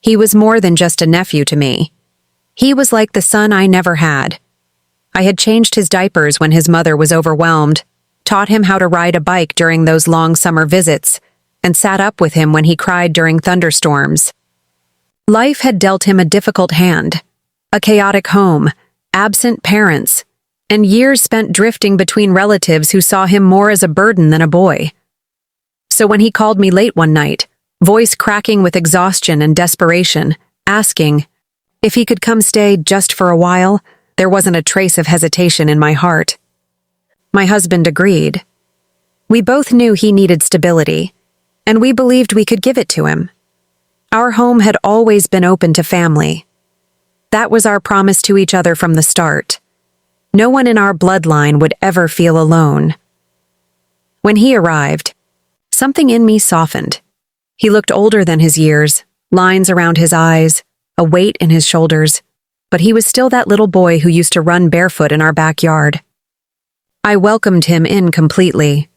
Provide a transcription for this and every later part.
He was more than just a nephew to me. He was like the son I never had. I had changed his diapers when his mother was overwhelmed, taught him how to ride a bike during those long summer visits, and sat up with him when he cried during thunderstorms. Life had dealt him a difficult hand, a chaotic home, absent parents, and years spent drifting between relatives who saw him more as a burden than a boy. So when he called me late one night, voice cracking with exhaustion and desperation, asking if he could come stay just for a while, there wasn't a trace of hesitation in my heart. My husband agreed. We both knew he needed stability, and we believed we could give it to him. Our home had always been open to family. That was our promise to each other from the start. No one in our bloodline would ever feel alone. When he arrived, something in me softened. He looked older than his years, lines around his eyes, a weight in his shoulders, but he was still that little boy who used to run barefoot in our backyard. I welcomed him in completely.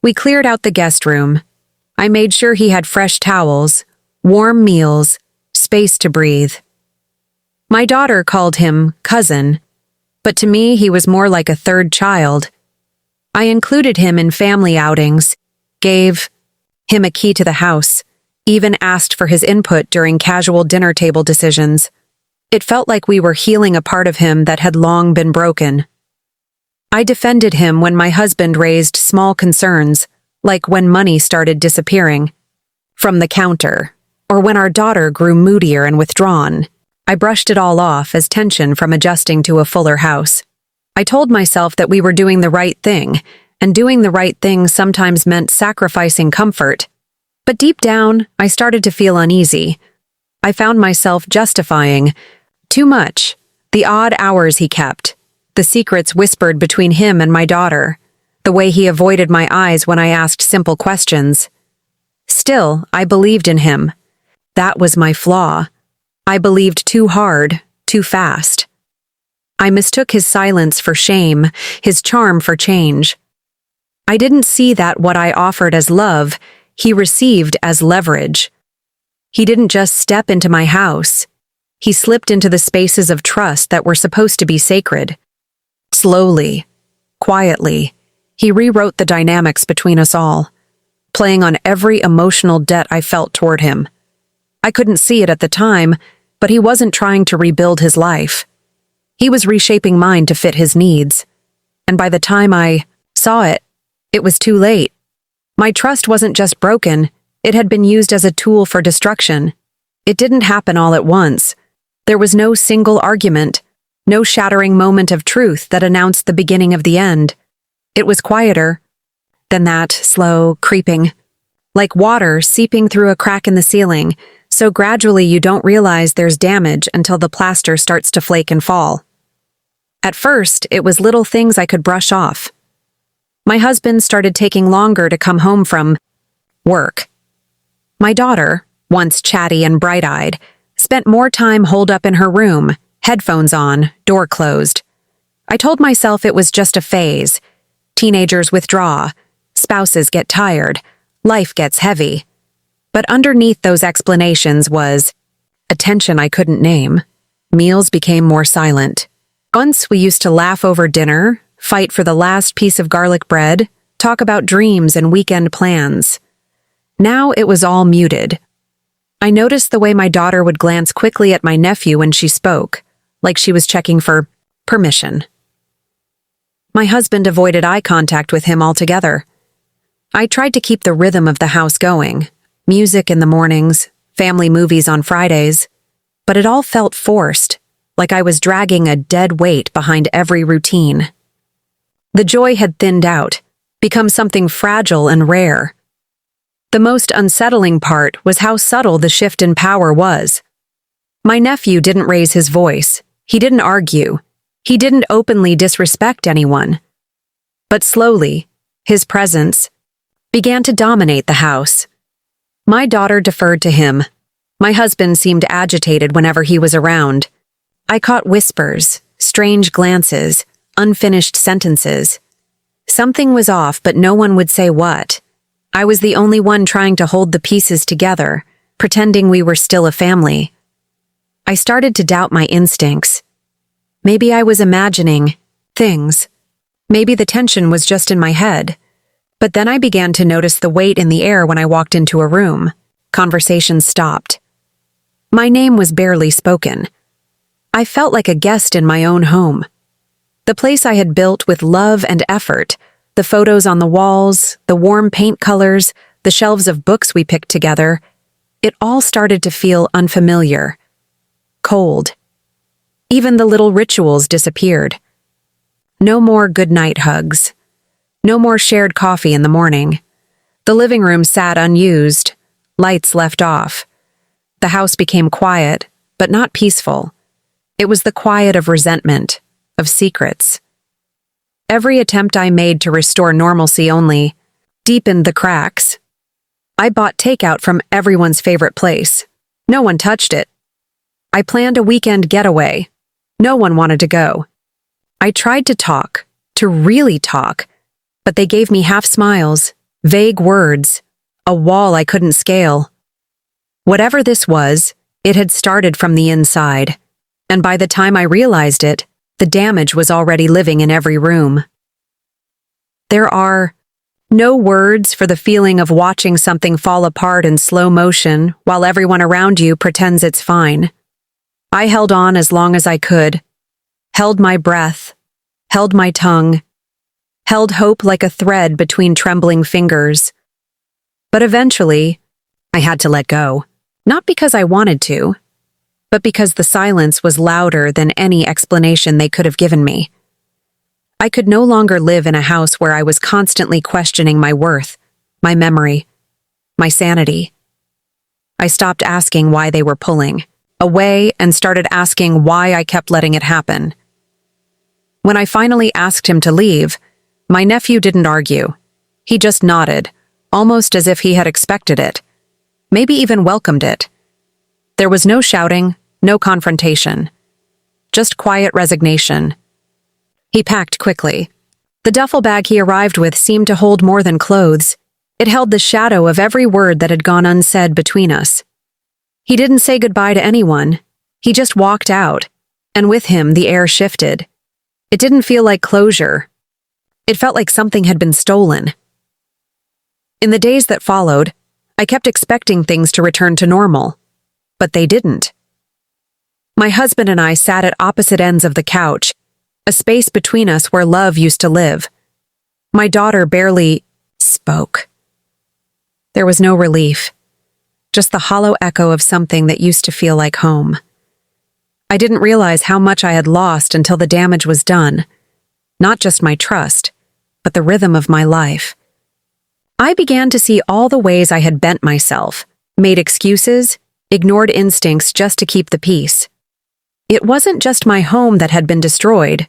We cleared out the guest room. I made sure he had fresh towels, warm meals, space to breathe. My daughter called him cousin, but to me he was more like a third child. I included him in family outings, gave him a key to the house, even asked for his input during casual dinner table decisions. It felt like we were healing a part of him that had long been broken. I defended him when my husband raised small concerns, like when money started disappearing from the counter, or when our daughter grew moodier and withdrawn. I brushed it all off as tension from adjusting to a fuller house. I told myself that we were doing the right thing, and doing the right thing sometimes meant sacrificing comfort. But deep down, I started to feel uneasy. I found myself justifying too much, the odd hours he kept, the secrets whispered between him and my daughter, the way he avoided my eyes when I asked simple questions. Still, I believed in him. That was my flaw. I believed too hard, too fast. I mistook his silence for shame, his charm for change. I didn't see that what I offered as love, he received as leverage. He didn't just step into my house. He slipped into the spaces of trust that were supposed to be sacred. Slowly, quietly, he rewrote the dynamics between us all, playing on every emotional debt I felt toward him. I couldn't see it at the time, but he wasn't trying to rebuild his life. He was reshaping mine to fit his needs. And by the time I saw it, it was too late. My trust wasn't just broken, it had been used as a tool for destruction. It didn't happen all at once. There was no single argument, no shattering moment of truth that announced the beginning of the end. It was quieter than that, slow, creeping, like water seeping through a crack in the ceiling, so gradually you don't realize there's damage until the plaster starts to flake and fall. At first, it was little things I could brush off. My husband started taking longer to come home from work. My daughter, once chatty and bright-eyed, spent more time holed up in her room, headphones on, door closed. I told myself it was just a phase. Teenagers withdraw, spouses get tired, life gets heavy. But underneath those explanations was a tension I couldn't name. Meals became more silent. Once we used to laugh over dinner, fight for the last piece of garlic bread, talk about dreams and weekend plans. Now it was all muted. I noticed the way my daughter would glance quickly at my nephew when she spoke, like she was checking for permission. My husband avoided eye contact with him altogether. I tried to keep the rhythm of the house going, music in the mornings, family movies on Fridays, but it all felt forced, like I was dragging a dead weight behind every routine. The joy had thinned out, become something fragile and rare. The most unsettling part was how subtle the shift in power was. My nephew didn't raise his voice. He didn't argue. He didn't openly disrespect anyone. But slowly, his presence began to dominate the house. My daughter deferred to him. My husband seemed agitated whenever he was around. I caught whispers, strange glances, unfinished sentences. Something was off, but no one would say what. I was the only one trying to hold the pieces together, pretending we were still a family. I started to doubt my instincts. Maybe I was imagining things. Maybe the tension was just in my head. But then I began to notice the weight in the air when I walked into a room. Conversations stopped. My name was barely spoken. I felt like a guest in my own home. The place I had built with love and effort, the photos on the walls, the warm paint colors, the shelves of books we picked together, it all started to feel unfamiliar, cold. Even the little rituals disappeared. No more goodnight hugs. No more shared coffee in the morning. The living room sat unused, lights left off. The house became quiet, but not peaceful. It was the quiet of resentment, of secrets. Every attempt I made to restore normalcy only deepened the cracks. I bought takeout from everyone's favorite place. No one touched it. I planned a weekend getaway. No one wanted to go. I tried to really talk, but they gave me half smiles, vague words, a wall I couldn't scale. Whatever this was, it had started from the inside, and by the time I realized it, the damage was already living in every room. There are no words for the feeling of watching something fall apart in slow motion while everyone around you pretends it's fine. I held on as long as I could, held my breath, held my tongue, held hope like a thread between trembling fingers. But eventually, I had to let go, not because I wanted to, but because the silence was louder than any explanation they could have given me. I could no longer live in a house where I was constantly questioning my worth, my memory, my sanity. I stopped asking why they were pulling away and started asking why I kept letting it happen. When I finally asked him to leave, my nephew didn't argue. He just nodded, almost as if he had expected it, maybe even welcomed it. There was no shouting, no confrontation, just quiet resignation. He packed quickly. The duffel bag he arrived with seemed to hold more than clothes. It held the shadow of every word that had gone unsaid between us. He didn't say goodbye to anyone. He just walked out, and with him the air shifted. It didn't feel like closure. It felt like something had been stolen. In the days that followed, I kept expecting things to return to normal, but they didn't. My husband and I sat at opposite ends of the couch, a space between us where love used to live. My daughter barely spoke. There was no relief, just the hollow echo of something that used to feel like home. I didn't realize how much I had lost until the damage was done. Not just my trust, but the rhythm of my life. I began to see all the ways I had bent myself, made excuses, ignored instincts just to keep the peace. It wasn't just my home that had been destroyed.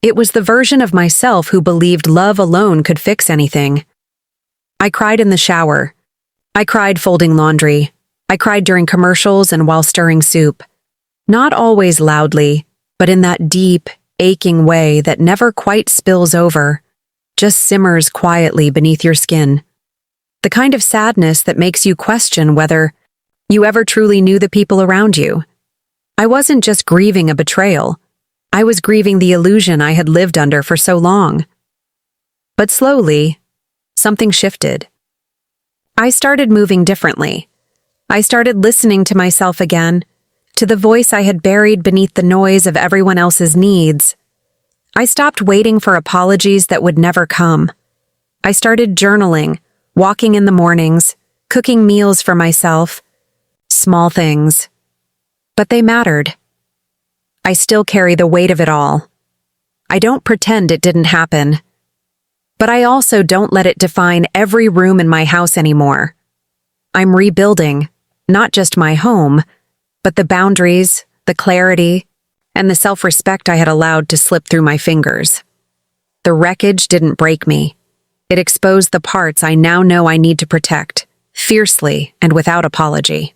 It was the version of myself who believed love alone could fix anything. I cried in the shower. I cried folding laundry. I cried during commercials and while stirring soup. Not always loudly, but in that deep, aching way that never quite spills over, just simmers quietly beneath your skin. The kind of sadness that makes you question whether you ever truly knew the people around you. I wasn't just grieving a betrayal. I was grieving the illusion I had lived under for so long. But slowly, something shifted. I started moving differently. I started listening to myself again, to the voice I had buried beneath the noise of everyone else's needs. I stopped waiting for apologies that would never come. I started journaling, walking in the mornings, cooking meals for myself. Small things. But they mattered. I still carry the weight of it all. I don't pretend it didn't happen. But I also don't let it define every room in my house anymore. I'm rebuilding, not just my home, but the boundaries, the clarity, and the self-respect I had allowed to slip through my fingers. The wreckage didn't break me. It exposed the parts I now know I need to protect, fiercely and without apology.